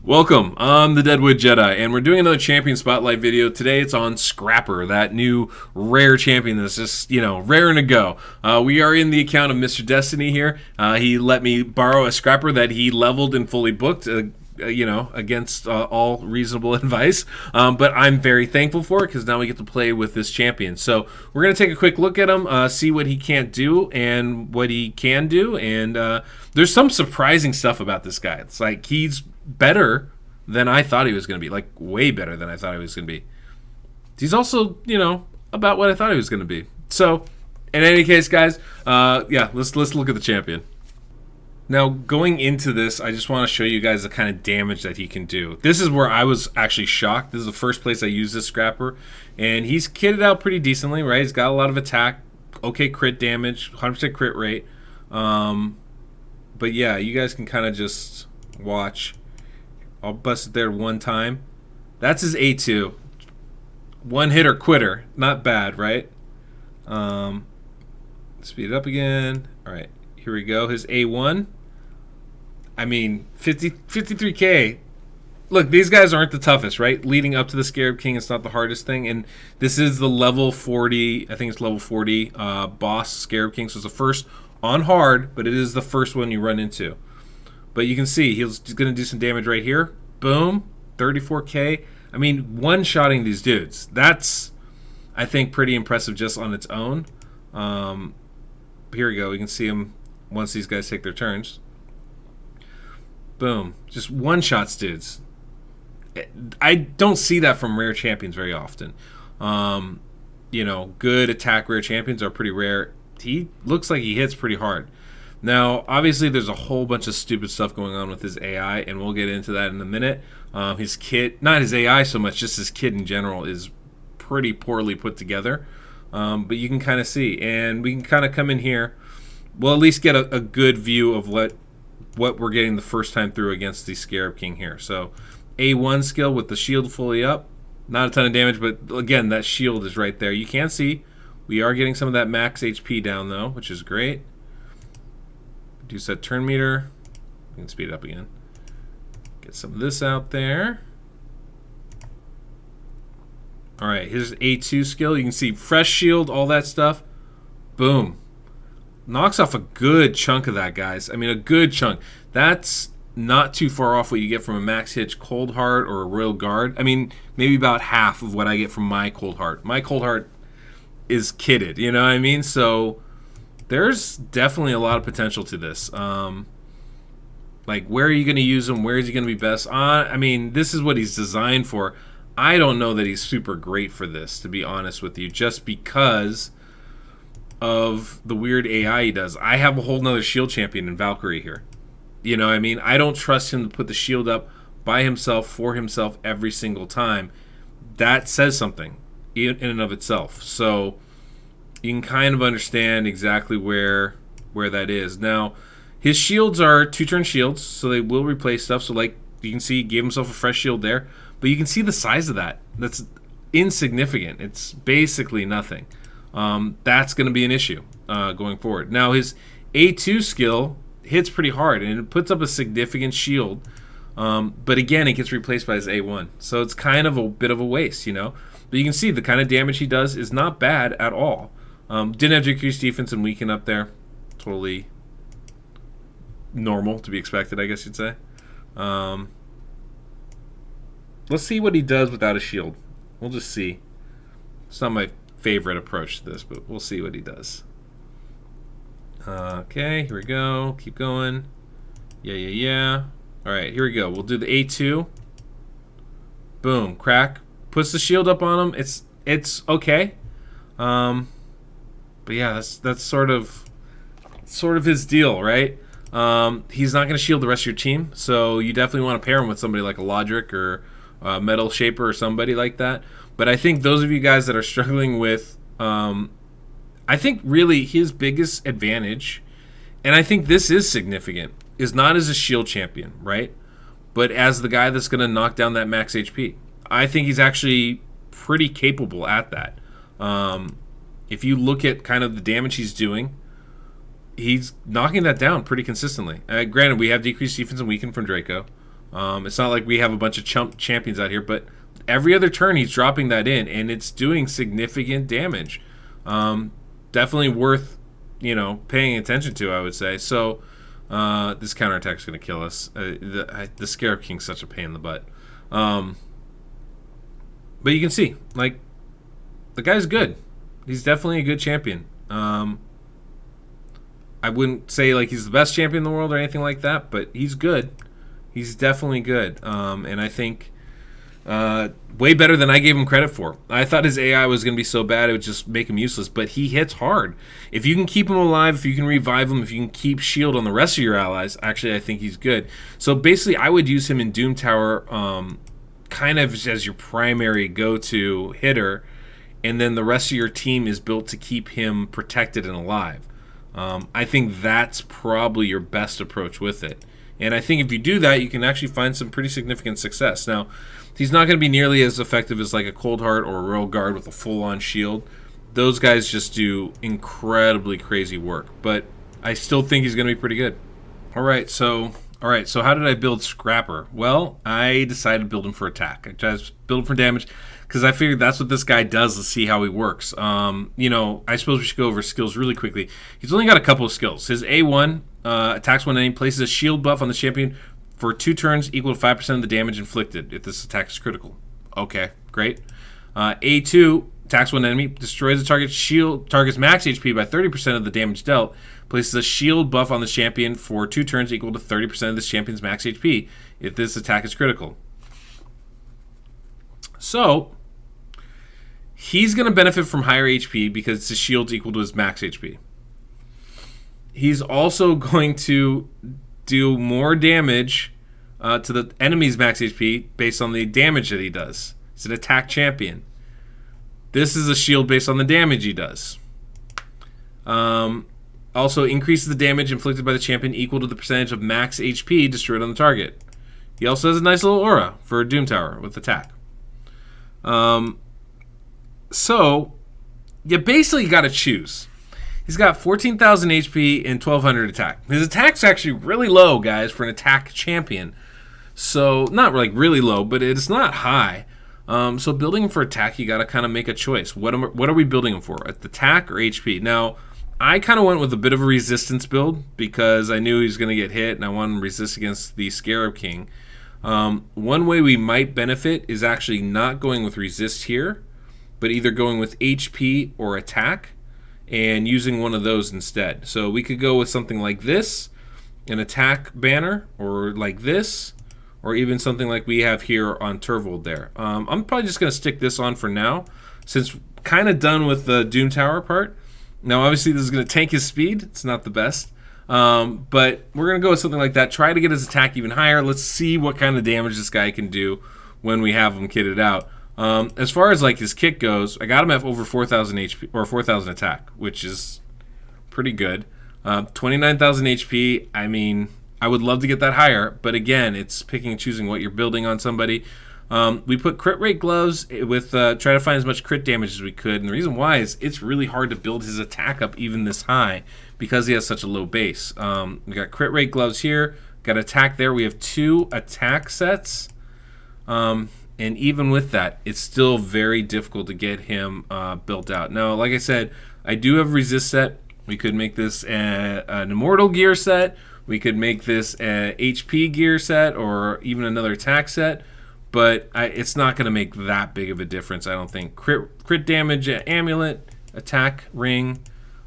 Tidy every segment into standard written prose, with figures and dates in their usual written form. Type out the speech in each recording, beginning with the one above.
Welcome, I'm the Deadwood Jedi, and we're doing another champion spotlight video. Today it's on Scrapper, that new rare champion that's just, raring to go. We are in the account of Mr. Destiny here. He let me borrow a Scrapper that he leveled and fully booked, against all reasonable advice. But I'm very thankful for it because now we get to play with this champion. So we're going to take a quick look at him, see what he can't do and what he can do. And there's some surprising stuff about this guy. It's like he's better than I thought he was going to be, like way better than I thought he was going to be. He's also, about what I thought he was going to be. So, in any case, guys, let's look at the champion. Now, going into this, I just want to show you guys the kind of damage that he can do. This is where I was actually shocked. This is the first place I used this Scrapper, and he's kitted out pretty decently, right? He's got a lot of attack, okay crit damage, 100% crit rate. But yeah, you guys can kind of just watch. I'll bust it there one time. That's his A2. One hitter quitter. Not bad, right? Speed it up again. All right, here we go. His A1. I mean, 53K. Look, these guys aren't the toughest, right? Leading up to the Scarab King, it's not the hardest thing. And this is the level 40, I think it's level 40 boss Scarab King. So it's the first on hard, but it is the first one you run into. But you can see he's going to do some damage right here. Boom, 34K. I mean, one-shotting these dudes. That's, I think, pretty impressive just on its own. Here we go. We can see him once these guys take their turns. Boom. Just one-shots dudes. I don't see that from rare champions very often. Good attack rare champions are pretty rare. He looks like he hits pretty hard. Now, obviously, there's a whole bunch of stupid stuff going on with his AI, and we'll get into that in a minute. His kit, not his AI so much, just his kit in general is pretty poorly put together. But you can kind of see, and we can kind of come in here. We'll at least get a good view of what we're getting the first time through against the Scarab King here. So, A1 skill with the shield fully up. Not a ton of damage, but again, that shield is right there. You can see we are getting some of that max HP down, though, which is great. Reduce that turn meter. We can speed it up again. Get some of this out there. All right, here's A2 skill. You can see fresh shield, all that stuff. Boom. Knocks off a good chunk of that, guys. I mean, a good chunk. That's not too far off what you get from a Max Hitch Cold Heart or a Royal Guard. I mean, maybe about half of what I get from my Cold Heart. My Cold Heart is kitted, you know what I mean? So there's definitely a lot of potential to this. Like, where are you going to use him? Where is he going to be best? I mean, this is what he's designed for. I don't know that he's super great for this, to be honest with you, just because of the weird AI he does. I have a whole nother shield champion in Valkyrie here. You know what I mean? I don't trust him to put the shield up by himself, for himself, every single time. That says something in and of itself. So you can kind of understand exactly where that is. Now, his shields are 2-turn shields, so they will replace stuff. So, like, you can see he gave himself a fresh shield there. But you can see the size of that. That's insignificant. It's basically nothing. That's going to be an issue going forward. Now, his A2 skill hits pretty hard, and it puts up a significant shield. But, again, it gets replaced by his A1. So it's kind of a bit of a waste, But you can see the kind of damage he does is not bad at all. Didn't have decreased defense and weaken up there. Totally normal to be expected, I guess you'd say. Let's see what he does without a shield. We'll just see. It's not my favorite approach to this, but we'll see what he does. Okay, here we go. Keep going. Yeah. All right, here we go. We'll do the A2. Boom, crack. Puts the shield up on him. It's okay. But yeah, that's sort of his deal, right? He's not going to shield the rest of your team, so you definitely want to pair him with somebody like a Logic or Metal Shaper or somebody like that. But I think those of you guys that are struggling with, I think really his biggest advantage, and I think this is significant, is not as a shield champion, right? But as the guy that's going to knock down that max HP. I think he's actually pretty capable at that. If you look at kind of the damage he's doing, he's knocking that down pretty consistently. Granted, we have decreased defense and weaken from Draco. It's not like we have a bunch of chump champions out here, but every other turn he's dropping that in, and it's doing significant damage. Definitely worth, paying attention to, I would say. So this counterattack's going to kill us. The Scarab King's such a pain in the butt. But you can see, like, the guy's good. He's definitely a good champion. I wouldn't say like he's the best champion in the world or anything like that, but he's good. He's definitely good. And I think way better than I gave him credit for. I thought his AI was going to be so bad it would just make him useless, but he hits hard. If you can keep him alive, if you can revive him, if you can keep shield on the rest of your allies, actually I think he's good. So basically I would use him in Doom Tower kind of as your primary go-to hitter, and then the rest of your team is built to keep him protected and alive. I think that's probably your best approach with it. And I think if you do that, you can actually find some pretty significant success. Now, he's not going to be nearly as effective as like a Cold Heart or a Royal Guard with a full-on shield. Those guys just do incredibly crazy work. But I still think he's going to be pretty good. All right, so how did I build Scrapper? Well, I decided to build him for attack. I just built him for damage because I figured that's what this guy does. Let's see how he works. I suppose we should go over skills really quickly. He's only got a couple of skills. His A1 attacks one enemy, places a shield buff on the champion for 2 turns equal to 5% of the damage inflicted if this attack is critical. Okay, great. A2 attacks one enemy, destroys the target's max HP by 30% of the damage dealt, places a shield buff on the champion for 2 turns equal to 30% of this champion's max HP if this attack is critical. So, he's going to benefit from higher HP because his shield's equal to his max HP. He's also going to do more damage to the enemy's max HP based on the damage that he does. He's an attack champion. This is a shield based on the damage he does. Also increases the damage inflicted by the champion equal to the percentage of max HP destroyed on the target. He also has a nice little aura for Doom Tower with attack. So, you basically got to choose. He's got 14,000 HP and 1,200 attack. His attack's actually really low, guys, for an attack champion. So, not like really low, but it's not high. So, building him for attack, you got to kind of make a choice. What are we building him for? Attack or HP? Now, I kind of went with a bit of a resistance build because I knew he was going to get hit, and I wanted to resist against the Scarab King. One way we might benefit is actually not going with resist here, but either going with HP or attack and using one of those instead. So we could go with something like this, an attack banner, or like this, or even something like we have here on Turvold there. I'm probably just going to stick this on for now, since kind of done with the Doom Tower part. Now, obviously, this is going to tank his speed. It's not the best. But we're going to go with something like that. Try to get his attack even higher. Let's see what kind of damage this guy can do when we have him kitted out. As far as like his kit goes, I got him at over 4,000 HP or 4,000 attack, which is pretty good. 29,000 HP. I mean, I would love to get that higher, but again, it's picking and choosing what you're building on somebody. We put crit rate gloves with try to find as much crit damage as we could, and the reason why is it's really hard to build his attack up even this high because he has such a low base. We got crit rate gloves here, got attack there. We have 2 attack sets. And even with that, it's still very difficult to get him built out. Now, like I said, I do have resist set. We could make this an immortal gear set. We could make this a HP gear set or even another attack set. But it's not going to make that big of a difference, I don't think. Crit damage amulet, attack ring.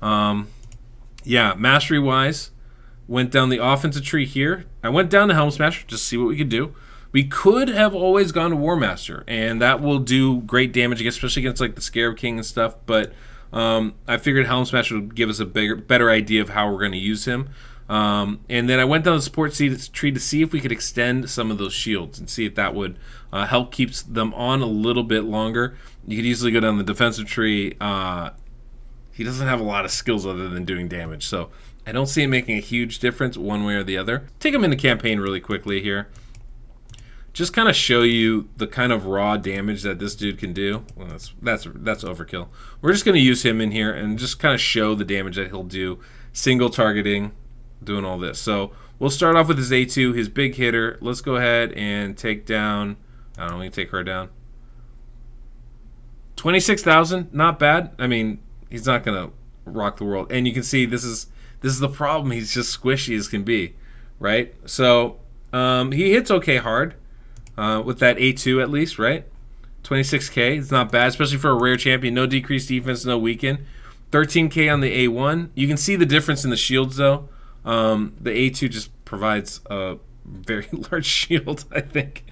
Yeah, mastery-wise, went down the offensive tree here. I went down to Helm Smasher just to see what we could do. We could have always gone to War Master, and that will do great damage, especially against like the Scarab King and stuff. But I figured Helm Smasher would give us a better idea of how we're going to use him. And then I went down the support tree to see if we could extend some of those shields and see if that would help keep them on a little bit longer. You could easily go down the defensive tree. He doesn't have a lot of skills other than doing damage, so I don't see him making a huge difference one way or the other. Take him into campaign really quickly here. Just kind of show you the kind of raw damage that this dude can do. Well, that's overkill. We're just going to use him in here and just kind of show the damage that he'll do. Single targeting, doing all this. So we'll start off with his A2, his big hitter. Let's go ahead and take down, I don't know, we can take her down. 26,000, not bad. I mean, he's not going to rock the world. And you can see this is the problem. He's just squishy as can be, right? So he hits okay hard with that A2 at least, right? 26K, it's not bad, especially for a rare champion. No decreased defense, no weaken. 13K on the A1. You can see the difference in the shields, though. The A2 just provides a very large shield, I think.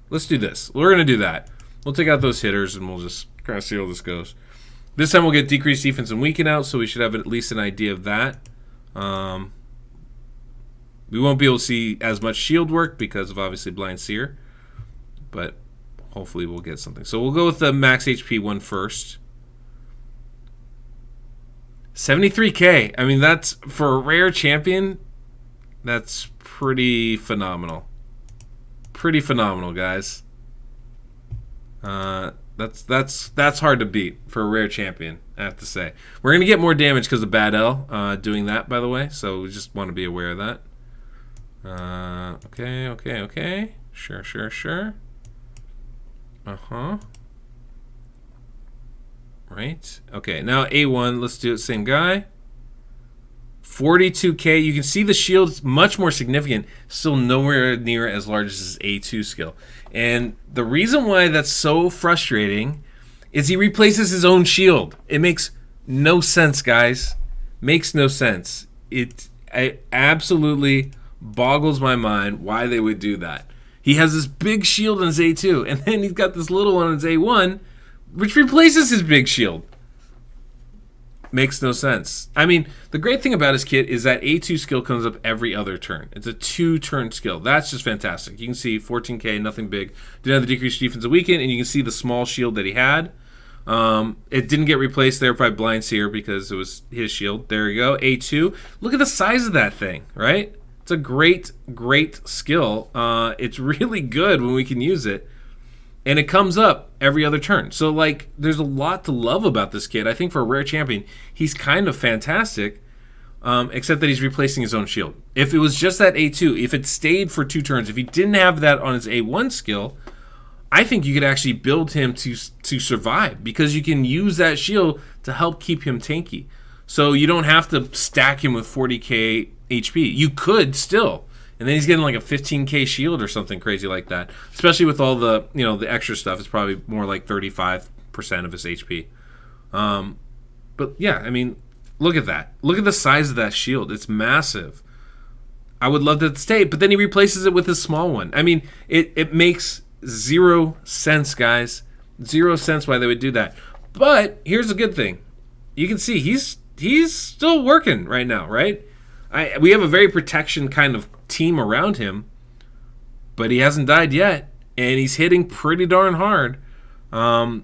Let's do this. We're going to do that. We'll take out those hitters, and we'll just kind of see how this goes. This time we'll get decreased defense and weaken out, so we should have at least an idea of that. We won't be able to see as much shield work because of, obviously, Blind Seer. But hopefully we'll get something. So we'll go with the max HP one first. 73K. I mean, that's for a rare champion. That's pretty phenomenal. Pretty phenomenal, guys. That's hard to beat for a rare champion, I have to say. We're gonna get more damage because of Bad L doing that, by the way. So we just want to be aware of that. Okay. Sure. Right. Okay, now A1, let's do it, same guy. 42K, you can see the shield's much more significant, still nowhere near as large as his A2 skill. And the reason why that's so frustrating is he replaces his own shield. It makes no sense, guys. Makes no sense. It absolutely boggles my mind why they would do that. He has this big shield on his A2, and then he's got this little one on his A1, which replaces his big shield. Makes no sense. I mean, the great thing about his kit is that A2 skill comes up every other turn. It's a 2-turn skill. That's just fantastic. You can see 14K, nothing big. Didn't have the decreased defense of weaken, and you can see the small shield that he had. It didn't get replaced there by Blind Seer because it was his shield. There you go, A2. Look at the size of that thing, right? It's a great skill. It's really good when we can use it. And it comes up every other turn. So, like, there's a lot to love about this kid. I think for a rare champion, he's kind of fantastic, except that he's replacing his own shield. If it was just that A2, if it stayed for 2 turns, if he didn't have that on his A1 skill, I think you could actually build him to survive because you can use that shield to help keep him tanky. So you don't have to stack him with 40K HP. You could still. And then he's getting like a 15K shield or something crazy like that. Especially with all the, the extra stuff. It's probably more like 35% of his HP. But yeah, I mean, look at that. Look at the size of that shield. It's massive. I would love that to stay, but then he replaces it with his small one. I mean, it makes 0 sense, guys. 0 sense why they would do that. But here's the good thing. You can see he's still working right now, right? We have a very protection kind of team around him, but he hasn't died yet, and he's hitting pretty darn hard. Kind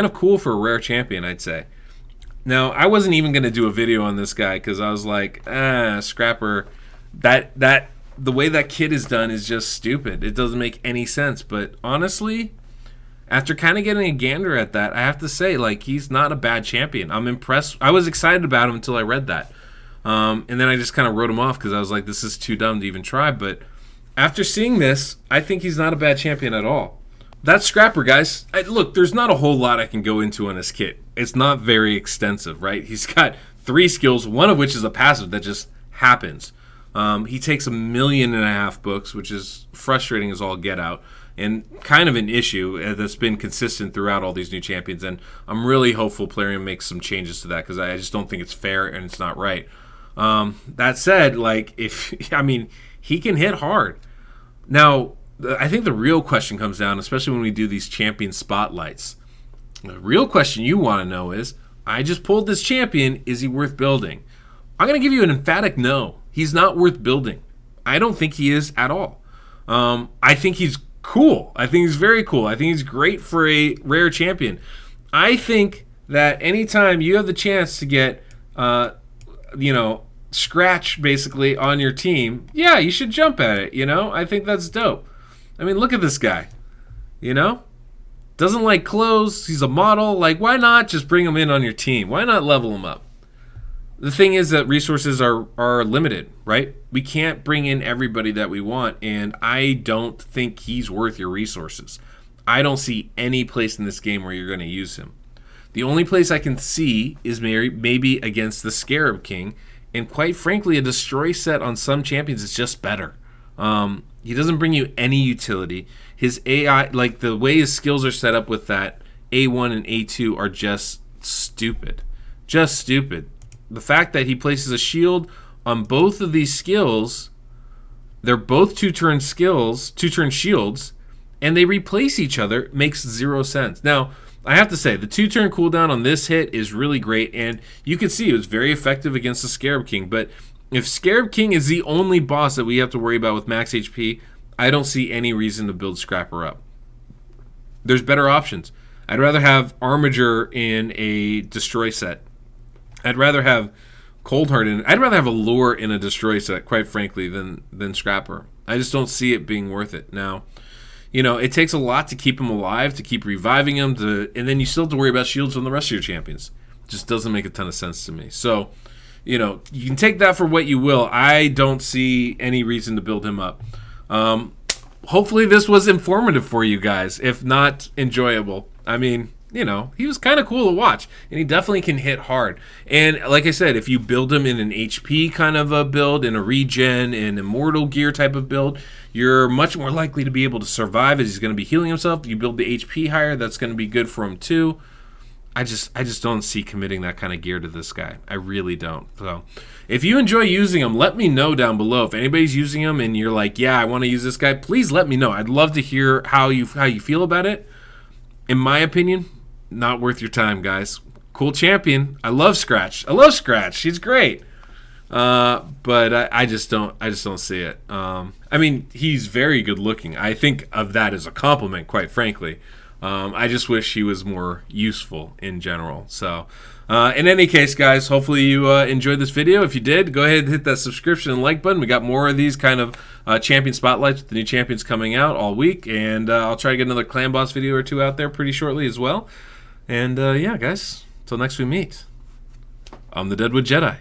of cool for a rare champion, I'd say. Now, I wasn't even going to do a video on this guy because I was like, Scrapper, that the way that kid is done is just stupid. It doesn't make any sense. But honestly, after kind of getting a gander at that, I have to say, like, he's not a bad champion. I'm impressed. I was excited about him until I read that. And then I just kind of wrote him off because I was like, this is too dumb to even try. But after seeing this, I think he's not a bad champion at all. That's Scrapper, guys. Look, there's not a whole lot I can go into on his kit. It's not very extensive, right? He's got 3 skills, one of which is a passive that just happens. He takes 1.5 million books, which is frustrating as all get out, and kind of an issue that's been consistent throughout all these new champions. And I'm really hopeful Plarium makes some changes to that because I just don't think it's fair and it's not right. That said, like, he can hit hard. Now, I think the real question comes down, especially when we do these champion spotlights. The real question you want to know is, I just pulled this champion, is he worth building? I'm going to give you an emphatic no. He's not worth building. I don't think he is at all. I think he's cool. I think he's very cool. I think he's great for a rare champion. I think that anytime you have the chance to get, Scratch basically on your team, yeah, you should jump at it, I think that's dope. I mean, look at this guy, Doesn't like clothes, he's a model. Like, why not just bring him in on your team? Why not level him up? The thing is that resources are limited, right? We can't bring in everybody that we want, and I don't think he's worth your resources. I don't see any place in this game where you're going to use him. The only place I can see is maybe against the Scarab King, and quite frankly, a destroy set on some champions is just better. He doesn't bring you any utility. His AI, like the way his skills are set up with that A1 and A2, are just stupid. Just stupid. The fact that he places a shield on both of these skills, they're both two-turn skills, two-turn shields, and they replace each other, makes zero sense. Now, I have to say, the two-turn cooldown on this hit is really great, and you can see it was very effective against the Scarab King, but if Scarab King is the only boss that we have to worry about with max HP, I don't see any reason to build Scrapper up. There's better options. I'd rather have Armiger in a destroy set. I'd rather have Coldheart in. I'd rather have a Lure in a destroy set, quite frankly, than Scrapper. I just don't see it being worth it. Now, you know, it takes a lot to keep him alive, to keep reviving him, and then you still have to worry about shields on the rest of your champions. It just doesn't make a ton of sense to me. So, you know, you can take that for what you will. I don't see any reason to build him up. Hopefully this was informative for you guys, if not enjoyable. I mean, you know, he was kind of cool to watch, and he definitely can hit hard. And like I said, if you build him in an HP kind of a build, in a regen, in immortal gear type of build, you're much more likely to be able to survive as he's going to be healing himself. You build the HP higher, that's going to be good for him too. I just don't see committing that kind of gear to this guy. I really don't. So if you enjoy using him, let me know down below. If anybody's using him and you're like, yeah, I want to use this guy, please let me know. I'd love to hear how you feel about it. In my opinion, not worth your time, guys. Cool champion. I love Scratch. She's great. But I just don't see it. I mean, he's very good looking. I think of that as a compliment, quite frankly. I just wish he was more useful in general. So, in any case, guys, hopefully you enjoyed this video. If you did, go ahead and hit that subscription and like button. We got more of these kind of champion spotlights with the new champions coming out all week. And I'll try to get another clan boss video or two out there pretty shortly as well. And yeah, guys, until next we meet, I'm the Deadwood Jedi.